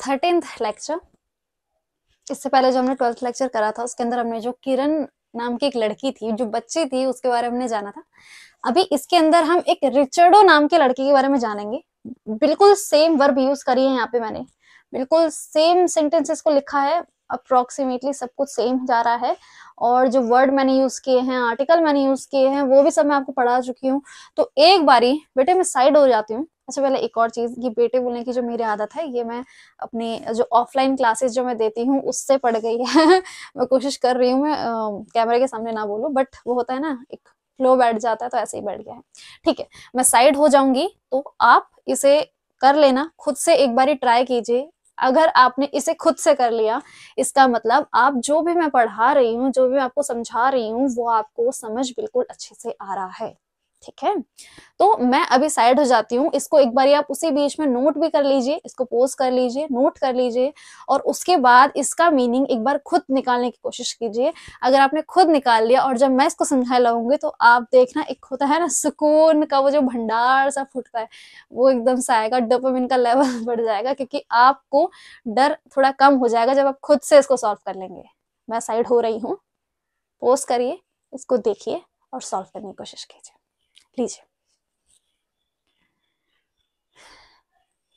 13th lecture. इससे पहले जो हमने 12th लेक्चर करा था उसके अंदर हमने जो किरण नाम की एक लड़की थी, जो बच्ची थी, उसके बारे में हमने जाना था। अभी इसके अंदर हम एक रिचर्डो नाम के लड़के के बारे में जानेंगे। बिल्कुल सेम वर्ब यूज करी है यहाँ पे मैंने, बिल्कुल सेम सेंटेंसेस को लिखा है, अप्रोक्सीमेटली सब कुछ सेम जा रहा है। और जो वर्ड मैंने यूज किए हैं, आर्टिकल मैंने यूज किए हैं, वो भी सब मैं आपको पढ़ा चुकी हूँ। तो एक बारी बेटे मैं साइड हो जाती हूँ। अच्छा पहले एक और चीज, ये बेटे बोलने की जो मेरी आदत है ये मैं अपनी जो ऑफलाइन क्लासेस जो मैं देती हूँ उससे पड़ गई है। मैं कोशिश कर रही हूँ मैं कैमरे के सामने ना बोलूं, बट वो होता है ना, एक फ्लो बैठ जाता है, तो ऐसे ही बैठ गया है। ठीक है, मैं साइड हो जाऊंगी तो आप इसे कर लेना, खुद से एक बारी ट्राई कीजिए। अगर आपने इसे खुद से कर लिया, इसका मतलब आप जो भी मैं पढ़ा रही हूँ, जो भी मैं आपको समझा रही हूँ, वो आपको समझ बिल्कुल अच्छे से आ रहा है। ठीक है, तो मैं अभी साइड हो जाती हूँ। इसको एक बार आप उसी बीच में नोट भी कर लीजिए, इसको पोज कर लीजिए, नोट कर लीजिए, और उसके बाद इसका मीनिंग एक बार खुद निकालने की कोशिश कीजिए। अगर आपने खुद निकाल लिया और जब मैं इसको समझाने लगूंगी तो आप देखना, एक होता है ना सुकून का वो जो भंडार सा फूटता है, वो एकदम से आएगा, डोपामिन का लेवल बढ़ जाएगा, क्योंकि आपको डर थोड़ा कम हो जाएगा जब आप खुद से इसको सॉल्व कर लेंगे। मैं साइड हो रही हूँ, पोज करिए, इसको देखिए और सॉल्व करने की कोशिश कीजिए। लीजिए,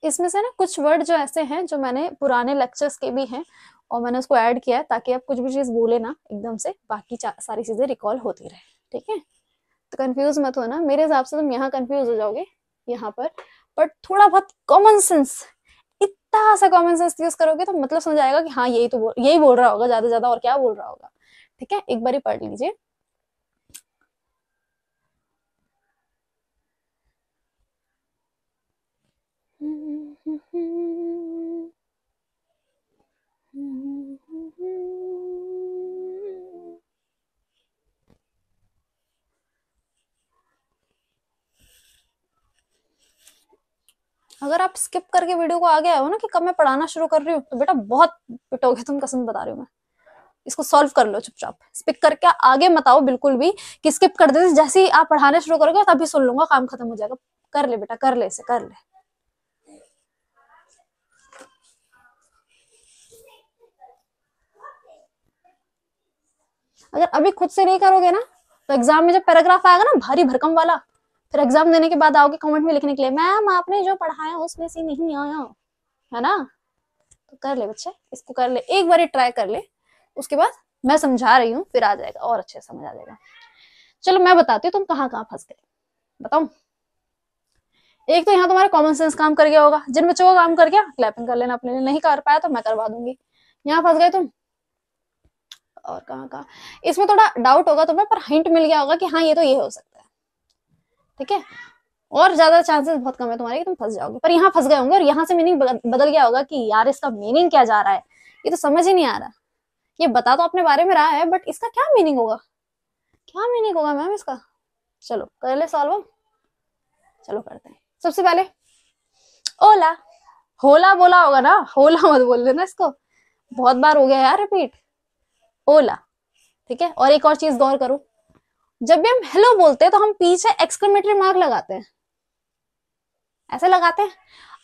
इसमें से ना कुछ वर्ड जो ऐसे हैं जो मैंने पुराने लेक्चर्स के भी हैं और मैंने उसको ऐड किया है, ताकि आप कुछ भी चीज बोले ना एकदम से, बाकी सारी चीजें रिकॉल होती रहे। ठीक है, तो कंफ्यूज मत हो ना, मेरे हिसाब से तुम यहाँ कंफ्यूज हो जाओगे यहाँ पर, बट थोड़ा बहुत कॉमन सेंस, इतना सा कॉमन सेंस यूज करोगे तो मतलब समझ आएगा कि हाँ यही बोल रहा होगा, ज्यादा ज्यादा और क्या बोल रहा होगा। ठीक है, एक बार ही पढ़ लीजिए। अगर आप स्किप करके वीडियो को आगे आए हो ना कि कब मैं पढ़ाना शुरू कर रही हूँ, तो बेटा बहुत पिटोगे तुम, कसम बता रही हूँ मैं। इसको सॉल्व कर लो चुपचाप, स्पिक करके आगे मत आओ बिल्कुल भी कि स्किप कर दे। जैसे ही आप पढ़ाने शुरू करोगे तभी सुन लूंगा, काम खत्म हो जाएगा। कर ले बेटा, कर ले, इसे कर ले। अगर अभी खुद से नहीं करोगे ना तो एग्जाम में जब पैराग्राफ आएगा ना भारी भरकम वाला, फिर एग्जाम देने के बाद आओगे कमेंट में लिखने के लिए, मैम आपने जो पढ़ाया उसमें से नहीं आया, है ना। तो कर ले बच्चे, इसको कर ले, एक बार ट्राई कर ले, उसके बाद मैं समझा रही हूँ, फिर आ जाएगा और अच्छे से समझ आ जाएगा। चलो मैं बताती हूँ तुम कहाँ कहाँ फंस गए, बताऊं। एक तो यहाँ तुम्हारा कॉमन सेंस काम कर गया होगा, जिन बच्चों को काम कर गया क्लैपिंग कर लेना अपने लिए, नहीं कर पाया तो मैं करवा दूंगी। यहाँ फंस गए तुम, और कहाँ कहाँ, इसमें थोड़ा डाउट होगा तुम्हें, पर हिंट मिल गया होगा कि हाँ ये तो ये हो सकता है। ठीक है, और ज्यादा चांसेस बहुत कम है तुम्हारे कि तुम फंस जाओगे, पर यहाँ फंस गए होंगे और यहाँ से मीनिंग बदल गया होगा कि यार इसका मीनिंग क्या जा रहा है, ये तो समझ ही नहीं आ रहा। ये बता तो अपने बारे में रहा है, बट इसका क्या मीनिंग होगा, क्या मीनिंग होगा मैम इसका। चलो कर ले सॉल्व, चलो करते हैं। सबसे पहले ओला, होला बोला होगा ना, होला मत बोल देना इसको, बहुत बार हो गया यार रिपीट, ओला। ठीक है, और एक और चीज गौर करो, जब भी हम हेलो बोलते हैं तो हम पीछे एक्सक्लेमेटरी मार्क लगाते हैं, ऐसे लगाते हैं।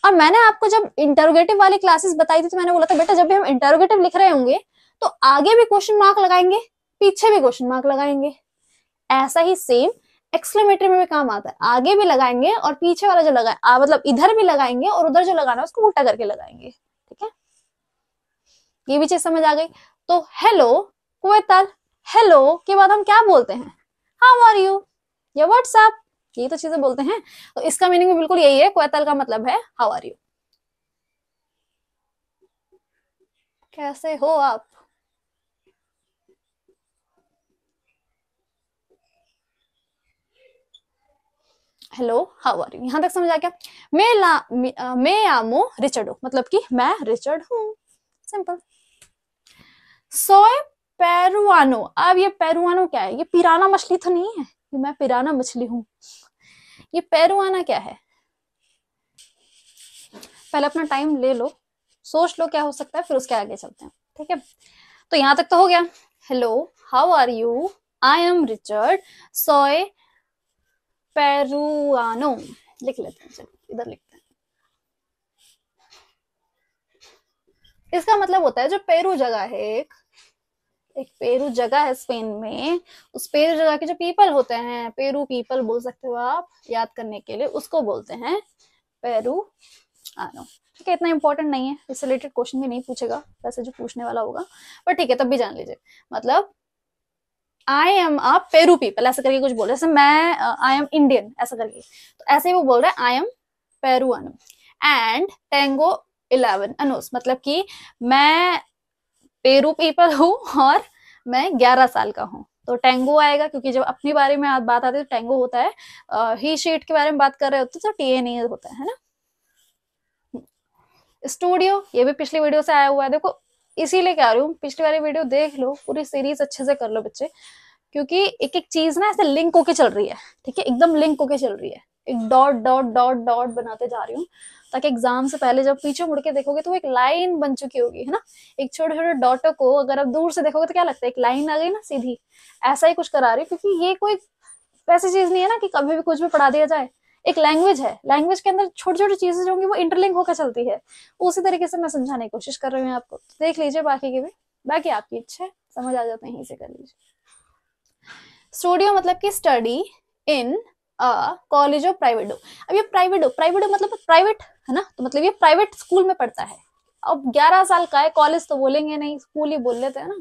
और मैंने आपको जब इंटरोगेटिव वाली क्लासेस बताई थी तो मैंने बोला था बेटा जब भी हम इंटरोगेटिव लिख रहे होंगे तो आगे भी क्वेश्चन मार्क लगाएंगे, पीछे भी क्वेश्चन मार्क लगाएंगे। ऐसा ही सेम एक्सक्लेमेटरी में भी काम आता है, आगे भी लगाएंगे और पीछे वाला जो लगाए मतलब इधर भी लगाएंगे और उधर जो लगाना है उसको उल्टा करके लगाएंगे। ठीक है, ये भी चीज समझ आ गई। तो हेलो क्वेतल, हेलो के बाद हम क्या बोलते हैं, हाउ आर यू या व्हाट्सएप, ये तो चीजें बोलते हैं। तो इसका मीनिंग भी बिल्कुल यही है, क्वेतल का मतलब है हाउ आर यू, कैसे हो आप। हेलो हाउ आर यू, यहां तक समझ आ गया। मैं आमो रिचर्डो, मतलब कि मैं रिचर्ड हूं, सिंपल। सोए पेरुआनो, अब ये पेरुआनो क्या है, ये पिराना मछली तो नहीं है, ये मैं पिराना मछली हूं। ये पेरुआना क्या है, पहले अपना टाइम ले लो, सोच लो क्या हो सकता है, फिर उसके आगे चलते हैं। ठीक है, तो यहां तक तो हो गया। Hello how are you, I am Richard, सोए पेरुआनो, लिख लेते हैं, चलो इधर लिखते हैं। इसका मतलब होता है जो पेरू जगह है, एक पेरू जगह है स्पेन में, उस पेरू जगह के जो पीपल होते हैं, पेरू पीपल बोल सकते हो आप याद करने के लिए, उसको बोलते हैं पेरू आनो। ठीक है, इतना इंपॉर्टेंट नहीं है, इससे रिलेटेड क्वेश्चन भी नहीं पूछेगा वैसे जो पूछने वाला होगा, पर ठीक है तब भी जान लीजिए। मतलब I am a Peru people ऐसा करके कुछ बोल रहे, जैसे मैं आई एम इंडियन ऐसा करके, तो ऐसे ही वो बोल रहे हैं आई एम पेरुआनो एंड टेंगो 11 अनोस, मतलब कि मैं पेरू पीपल हूँ और मैं 11 साल का हूँ। तो टेंगो आएगा, क्योंकि जब अपनी बारे में बात आती है तो टेंगो होता है, ही शीट के बारे में बात कर रहे होते तो टीए नहीं होता है ना। स्टूडियो, ये भी पिछली वीडियो से आया हुआ है, देखो इसीलिए कह रही हूँ पिछली वाली वीडियो देख लो, पूरी सीरीज अच्छे से कर लो बच्चे, क्योंकि एक एक चीज ना ऐसे लिंक होके चल रही है, ठीक है, एकदम लिंक होके चल रही है, एक डॉट डॉट डॉट डॉट बनाते जा रही हूँ, ताकि एग्जाम से पहले जब पीछे मुड़ के देखोगे तो एक लाइन बन चुकी होगी, है ना। एक छोटे छोटे डॉटों को अगर आप दूर से देखोगे तो क्या लगता है, एक लाइन आ गई ना सीधी, ऐसा ही कुछ करा रही है, क्योंकि ये कोई वैसी चीज नहीं है ना कि कभी भी कुछ भी पढ़ा दिया जाए, एक लैंग्वेज है, लैंग्वेज के अंदर छोटी छोटी चीजें जो होंगी वो इंटरलिंक होकर चलती है, उसी तरीके से मैं समझाने की कोशिश कर रही हूँ आपको, तो देख लीजिए बाकी के भी, बाकी आपकी इच्छा है, समझ आ जाते हैं यहीं से कर लीजिए। स्टूडियो मतलब कि study in college of private. अब ये प्राइवेट मतलब प्राइवेट है ना, तो मतलब ये प्राइवेट स्कूल में पढ़ता है। अब 11 साल का है, कॉलेज तो बोलेंगे नहीं, स्कूल ही बोल लेते हैं ना।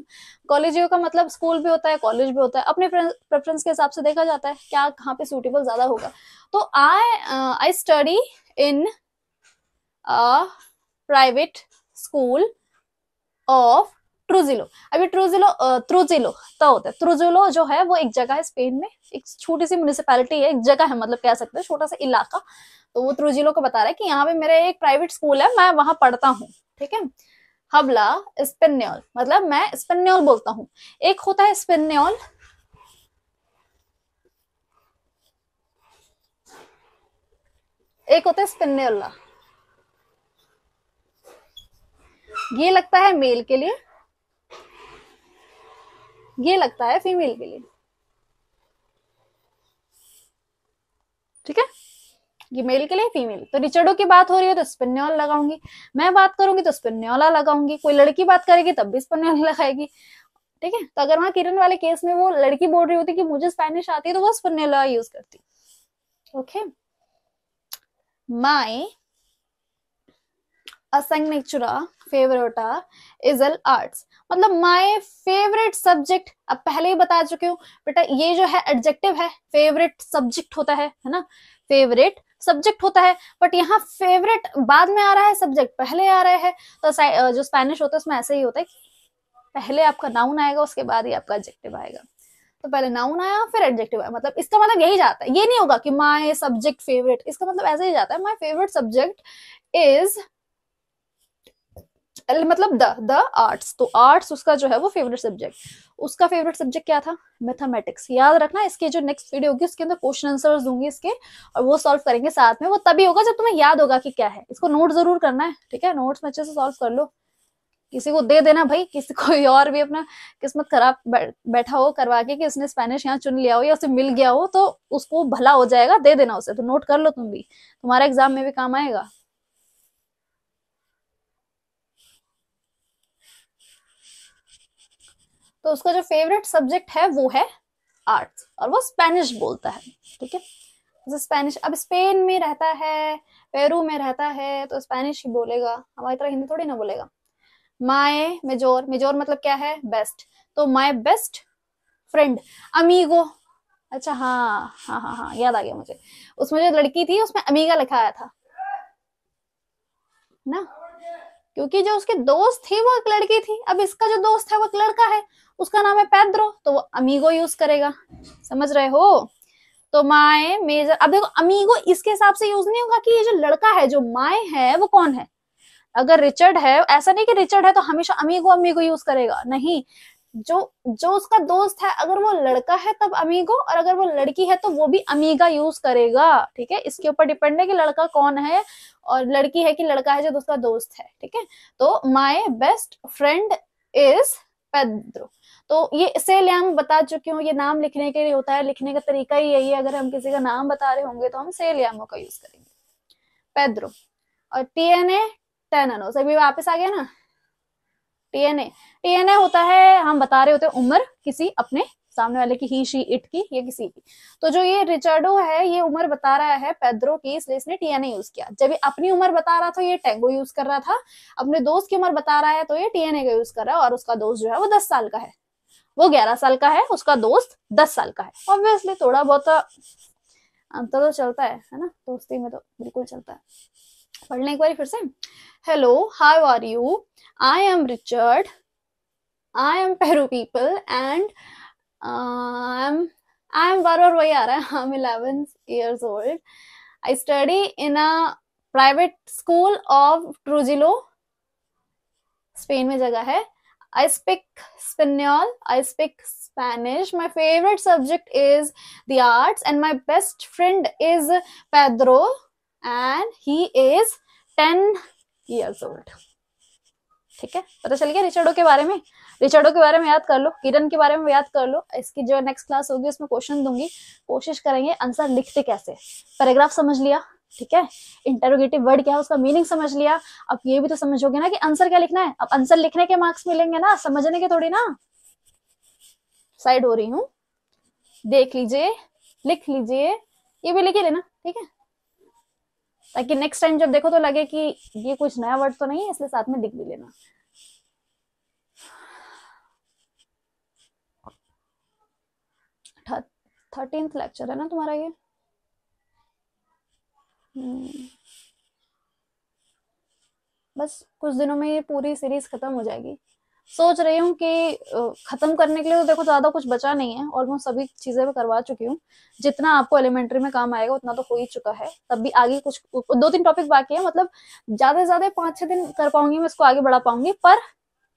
कॉलेजियो का मतलब स्कूल भी होता है कॉलेज भी होता है, अपने प्रेफरेंस के हिसाब से देखा जाता है क्या कहाँ पे सूटेबल ज्यादा होगा। तो आई study in private school of Trujillo. अभी ट्रूजिलो तो होता है, ट्रूजिलो जो है वो एक जगह है स्पेन में, एक छोटी सी म्यूनिसिपैलिटी है, एक जगह है, मतलब कह सकते हैं छोटा सा इलाका। तो वो ट्रूजिलो को बता रहा है कि यहाँ पे मेरा एक प्राइवेट स्कूल है, मैं वहां पढ़ता हूँ, ठीक है। हबला स्पेन्योल, मतलब मैं स्पेन्योल बोलता हूँ। एक होता है स्पेन्योल, एक होता है स्पेन्योला। ये लगता है मेल के लिए, ये लगता है फीमेल के लिए, ठीक है। ये मेल के लिए फीमेल, तो रिचर्डो की बात हो रही है तो स्पेन्योल लगाऊंगी, मैं बात करूंगी तो स्पेन्योला लगाऊंगी, कोई लड़की बात करेगी तब भी स्पेन्योल लगाएगी, ठीक है। तो अगर वहां किरण वाले केस में वो लड़की बोल रही होती कि मुझे स्पेनिश आती है तो वो स्पेन्योला यूज करती, ओके। माई असाइग्नेचुरा फेवरेटा इज एल आर्ट्स, मतलब माय फेवरेट सब्जेक्ट, अब पहले ही बता चुकी हूँ बेटा, ये जो है एडजेक्टिव है, फेवरेट सब्जेक्ट होता है ना, फेवरेट सब्जेक्ट होता है, बट यहाँ फेवरेट बाद में आ रहा है, सब्जेक्ट पहले आ रहा है। तो जो स्पेनिश होता है उसमें ऐसे ही होता है कि पहले आपका नाउन आएगा उसके बाद ही आपका एडजेक्टिव आएगा, तो पहले नाउन आया फिर एडजेक्टिव आया, मतलब इसका मतलब यही जाता है, ये नहीं होगा कि माय सब्जेक्ट फेवरेट, इसका मतलब ऐसे ही जाता है, माय फेवरेट सब्जेक्ट इज मतलब द आर्ट्स, तो आर्ट्स उसका जो है वो फेवरेट सब्जेक्ट, उसका फेवरेट सब्जेक्ट क्या था, मैथमेटिक्स। याद रखना, इसके जो नेक्स्ट वीडियो होगी उसके अंदर क्वेश्चन आंसर्स दूंगी इसके, और वो सॉल्व करेंगे साथ में, वो तभी होगा जब तुम्हें याद होगा कि क्या है। इसको नोट जरूर करना है, ठीक है, नोट्स में अच्छे से सॉल्व कर लो, किसी को दे देना भाई, किसी कोई और भी अपना किस्मत खराब बैठा हो करवा के कि उसने स्पेनिश यहाँ चुन लिया हो या उसे मिल गया हो तो उसको भला हो जाएगा, दे देना उसे, तो नोट कर लो तुम भी, तुम्हारा एग्जाम में भी काम आएगा। तो उसका जो फेवरेट सब्जेक्ट है वो है आर्ट्स, और वो स्पेनिश बोलता है, ठीक है। जैसे स्पेनिश, अब स्पेन में रहता है, पेरू में रहता है, तो स्पेनिश ही बोलेगा, हमारी तरह हिंदी थोड़ी ना बोलेगा। माय मेजोर, मेजोर मतलब क्या है, बेस्ट, तो माय बेस्ट फ्रेंड अमीगो। अच्छा हाँ हाँ हाँ हाँ, याद आ गया मुझे, उसमें जो लड़की थी उसमें अमीगा लिखा आया था ना, क्योंकि जो उसके दोस्त थी वो एक लड़की थी, अब इसका जो दोस्त है वो एक लड़का है, उसका नाम है पेड्रो, तो वो अमीगो यूज करेगा, समझ रहे हो। तो माय मेजर, अब देखो अमीगो इसके हिसाब से यूज नहीं होगा कि ये जो लड़का है जो माय है वो कौन है, अगर रिचर्ड है, ऐसा नहीं कि रिचर्ड है तो हमेशा अमीगो अमीगो यूज करेगा, नहीं, जो जो उसका दोस्त है अगर वो लड़का है तब अमीगो, और अगर वो लड़की है तो वो भी अमीगा यूज करेगा, ठीक है। इसके ऊपर डिपेंड है कि लड़का कौन है और लड़की है कि लड़का है जो उसका दोस्त है, ठीक है। तो my best friend is Pedro, तो ये से लियाम बता चुकी हूँ, ये नाम लिखने के लिए होता है, लिखने का तरीका ही यही है, अगर हम किसी का नाम बता रहे होंगे तो हम से लियामो का यूज करेंगे, पेड्रो। और टीएनए टेननो, अभी वापस आ गया ना, टीएनए, टीएनए होता है, हम बता रहे होते हैं उम्र किसी अपने सामने वाले की, ही शी इट की, या किसी की। तो जो ये रिचर्डो है ये उम्र बता रहा है पेड्रो की, इसलिए इसने टीएनए यूज किया। जब ये अपनी उम्र बता रहा था ये टैंगो यूज कर रहा था, अपने दोस्त की उम्र बता रहा है तो ये टीएनए का यूज कर रहा है, और उसका दोस्त जो है वो 10 साल का है, वो 11 साल का है, उसका दोस्त 10 साल का है। ऑब्वियसली थोड़ा बहुत अंतर तो चलता है ना, दोस्ती में तो बिल्कुल चलता है। पढ़ लें एक बार फिर से। Hello, how are you, I am Richard, I am Peru people, and I am बार बार वही आ रहा है, I am 11 years old, I study in a private school of Trujillo, Spain में जगह है, I speak Spanish, I speak Spanish. My favorite subject is the arts, and my best friend is Pedro, and he is 10 years old. ठीक है, पता चल गया रिचर्डो के बारे में। रिचर्डो के बारे में याद कर लो, किरण के बारे में याद कर लो। इसकी जो नेक्स्ट क्लास होगी उसमें क्वेश्चन दूंगी, कोशिश करेंगे आंसर लिखते कैसे। पैराग्राफ समझ लिया, ठीक है, इंटरोगेटिव वर्ड क्या है उसका मीनिंग समझ लिया, अब ये भी तो समझोगे ना कि आंसर क्या लिखना है। अब आंसर लिखने के मार्क्स मिलेंगे ना, समझने के थोड़ी ना। साइड हो रही हूँ, देख लीजिए, लिख लीजिए, ये भी लिख लेना, ठीक है, ताकि नेक्स्ट टाइम जब देखो तो लगे कि ये कुछ नया वर्ड तो नहीं है, इसलिए साथ में लिख भी लेना। थर्टीन्थ लेक्चर है ना तुम्हारा ये। बस कुछ दिनों में ये पूरी सीरीज खत्म हो जाएगी। सोच रही हूँ कि खत्म करने के लिए तो देखो ज्यादा कुछ बचा नहीं है, ऑलमोस्ट सभी चीजें मैं करवा चुकी हूँ। जितना आपको एलिमेंट्री में काम आएगा उतना तो हो ही चुका है, तब भी आगे कुछ 2-3 टॉपिक बाकी है, मतलब ज्यादा से ज्यादा 5-6 दिन कर पाऊंगी मैं इसको आगे बढ़ा पाऊंगी। पर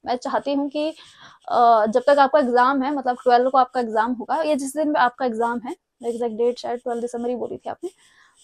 मैं चाहती हूँ कि जब तक आपका एग्जाम है, मतलब 12 को आपका एग्जाम होगा, या जिस दिन आपका एग्जाम है, एग्जैक्ट डेट शायद 12 दिसंबर ही बोली थी आपने,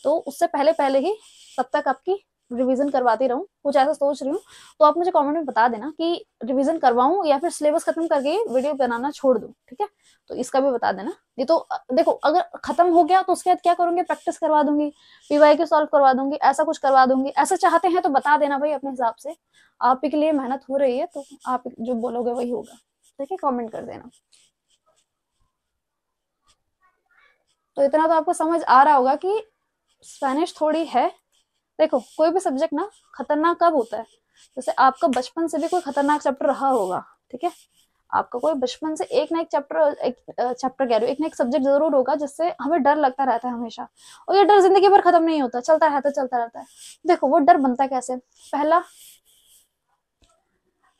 तो उससे पहले ही तब तक आपकी रिवीजन करवाती रहूं, कुछ ऐसा सोच रही हूँ। तो आप मुझे कमेंट में बता देना कि रिवीजन करवाऊं या फिर सिलेबस खत्म करके वीडियो बनाना छोड़ दूं, ठीक है, तो इसका भी बता देना। ये तो देखो अगर खत्म हो गया तो उसके बाद क्या करूंगी, प्रैक्टिस करवा दूंगी, पीवाईक्यू सॉल्व करवा दूंगी, ऐसा कुछ करवा दूंगी। ऐसा चाहते हैं तो बता देना भाई, अपने हिसाब से आप ही के लिए मेहनत हो रही है तो आप जो बोलोगे वही होगा, ठीक है, कमेंट कर देना। तो इतना तो आपको समझ आ रहा होगा कि स्पेनिश थोड़ी है। देखो कोई भी सब्जेक्ट ना खतरनाक कब होता है, जैसे आपका बचपन से भी कोई खतरनाक चैप्टर रहा होगा, ठीक है, आपका कोई बचपन से एक ना एक चैप्टर कह रही हूँ, एक ना एक सब्जेक्ट जरूर होगा जिससे हमें डर लगता रहता है हमेशा, और ये डर जिंदगी भर खत्म नहीं होता, चलता रहता है। देखो वो डर बनता कैसे, पहला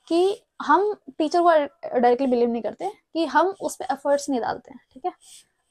कि हम टीचर को डायरेक्टली बिलीव नहीं करते, कि हम उस पर एफर्ट्स नहीं डालते हैं, ठीक है।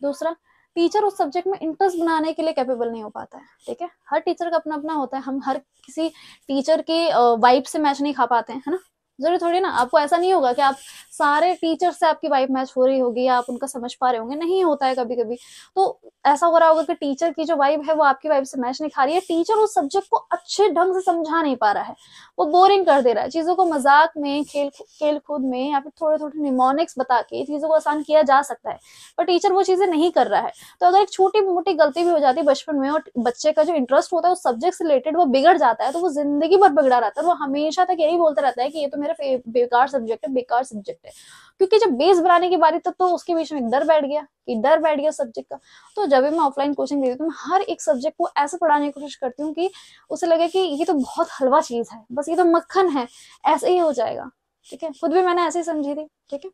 दूसरा, टीचर उस सब्जेक्ट में इंटरेस्ट बनाने के लिए कैपेबल नहीं हो पाता है, ठीक है, हर टीचर का अपना अपना होता है, हम हर किसी टीचर के वाइब से मैच नहीं खा पाते हैं, है ना, जरूरी थोड़ी ना। आपको ऐसा नहीं होगा कि आप सारे टीचर से आपकी वाइब मैच हो रही होगी या आप उनका समझ पा रहे होंगे, नहीं होता है कभी कभी। तो ऐसा हो रहा होगा कि टीचर की जो वाइब है वो आपकी वाइब से मैच नहीं खा रही है, टीचर उस सब्जेक्ट को अच्छे ढंग से समझा नहीं पा रहा है, वो बोरिंग कर दे रहा है, चीजों को मजाक में, खेल कूद में, या फिर थोड़े थोड़े निमोनिक्स बता के चीजों को आसान किया जा सकता है, पर टीचर वो चीजें नहीं कर रहा है। तो अगर एक छोटी मोटी गलती भी हो जाती है बचपन में और बच्चे का जो इंटरेस्ट होता है उस सब्जेक्ट से रिलेटेड वो बिगड़ जाता है, तो वो जिंदगी भर बिगड़ा रहता है, वो हमेशा तक यही बोलता रहता है कि ये तो मेरा बेकार सब्जेक्ट है, बेकार सब्जेक्ट है, क्योंकि जब बेस बनाने की बारी तक तो उसके बीच में एक डर बैठ गया सब्जेक्ट का। तो जब भी मैं ऑफलाइन कोचिंग देती हूँ मैं हर एक सब्जेक्ट को ऐसे पढ़ाने की कोशिश करती हूँ कि उसे लगे कि ये तो बहुत हलवा चीज है, बस ये तो मक्खन है, ऐसे ही हो जाएगा, ठीक है। खुद भी मैंने ऐसे ही समझी थी, ठीक है।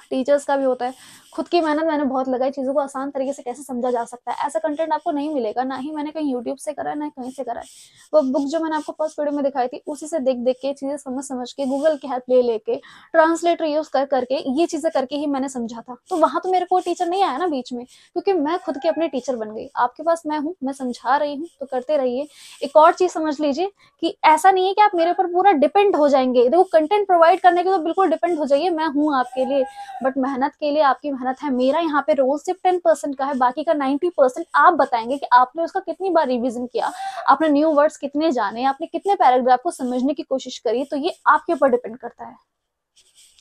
टीचर्स का भी होता है, खुद की मेहनत मैंने बहुत लगाई, चीजों को आसान तरीके से कैसे समझा जा सकता है, ऐसा कंटेंट आपको नहीं मिलेगा, ना ही मैंने कहीं यूट्यूब से करा है, ना कहीं से करा है। वो बुक जो मैंने आपको फर्स्ट वीडियो में दिखाई थी उसी से देख देख के, चीजें समझ के, गूगल की हेल्प ले लेके, ट्रांसलेटर यूज कर करके, ये चीजें करके ही मैंने समझा था। तो वहां तो मेरे को टीचर नहीं आया ना बीच में, क्योंकि मैं खुद की अपनी टीचर बन गई। आपके पास मैं हूँ, मैं समझा रही हूँ, तो करते रहिए। एक और चीज समझ लीजिए कि ऐसा नहीं है कि आप मेरे ऊपर पूरा डिपेंड हो जाएंगे। देखो कंटेंट प्रोवाइड करने के तो बिल्कुल डिपेंड हो जाइए, मैं हूँ आपके लिए, बट मेहनत के लिए आपकी मेहनत है। मेरा यहाँ पे रोल सिर्फ 10% का है, बाकी का 90% आप बताएंगे कि आपने उसका कितनी बार रिवीजन किया, आपने न्यू वर्ड्स कितने जाने, आपने कितने पैराग्राफ को समझने की कोशिश करी, तो ये आपके ऊपर डिपेंड करता है,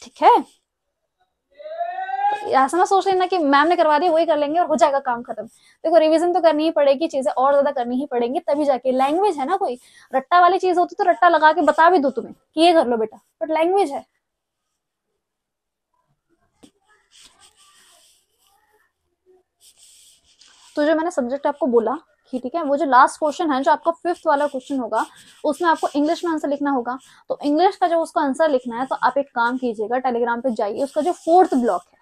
ठीक है। ऐसा ना सोच लेना कि मैम ने करवा दिया वही कर लेंगे और हो जाएगा काम खत्म। देखो रिवीजन तो करनी ही पड़ेगी, चीजें और ज्यादा करनी ही पड़ेंगी, तभी जाके लैंग्वेज है ना, कोई रट्टा वाली चीज होती तो रट्टा लगा के बता भी दो तुम्हें कि ये कर लो बेटा, बट लैंग्वेज है। तो जो मैंने सब्जेक्ट आपको बोला कि ठीक है, वो जो लास्ट क्वेश्चन है, जो आपका 5th वाला क्वेश्चन होगा, उसमें आपको इंग्लिश में आंसर लिखना होगा। तो इंग्लिश का जो उसका आंसर लिखना है, तो आप एक काम कीजिएगा, टेलीग्राम पे जाइए, उसका जो 4th ब्लॉक है,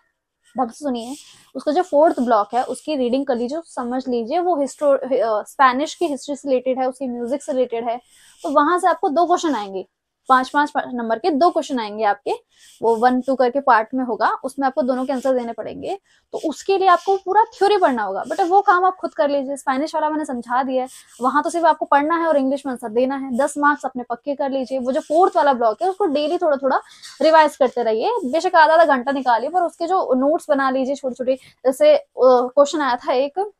ढंग से सुनिए, उसका जो 4th ब्लॉक है उसकी रीडिंग कर लीजिए, समझ लीजिए, वो स्पेनिश की हिस्ट्री से रिलेटेड है, उसकी म्यूजिक से रिलेटेड है। तो वहां से आपको 2 क्वेश्चन आएंगे, 5-5 नंबर के 2 क्वेश्चन आएंगे आपके, वो 1-2 करके पार्ट में होगा, उसमें आपको दोनों के आंसर देने पड़ेंगे। तो उसके लिए आपको पूरा थ्योरी पढ़ना होगा, बट वो काम आप खुद कर लीजिए, स्पेनिश वाला मैंने समझा दिया है, वहां तो सिर्फ आपको पढ़ना है और इंग्लिश में आंसर देना है। 10 मार्क्स अपने पक्के कर लीजिए। वो जो 4th वाला ब्लॉक है उसको डेली थोड़ा थोड़ा रिवाइज करते रहिए, बेशक आधा घंटा निकालिए, पर उसके जो नोट्स बना लीजिए छोटे छोटे। जैसे क्वेश्चन आया था एक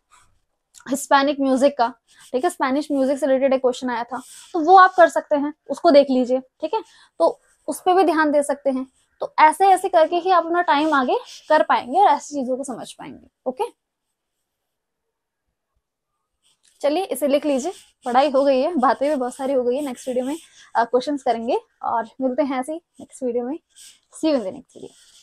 हिस्पैनिक म्यूजिक का, ठीक है, स्पेनिश म्यूजिक से रिलेटेड एक क्वेश्चन आया था, तो वो आप कर सकते हैं, उसको देख लीजिए, ठीक है, तो उस पर भी ध्यान दे सकते हैं। तो ऐसे ऐसे करके ही आप अपना टाइम आगे कर पाएंगे और ऐसी चीजों को समझ पाएंगे। ओके, चलिए इसे लिख लीजिए, पढ़ाई हो गई है, बातें भी बहुत सारी हो गई है। नेक्स्ट वीडियो में क्वेश्चंस करेंगे और मिलते हैं ऐसे ही नेक्स्ट वीडियो में। See you in the next video.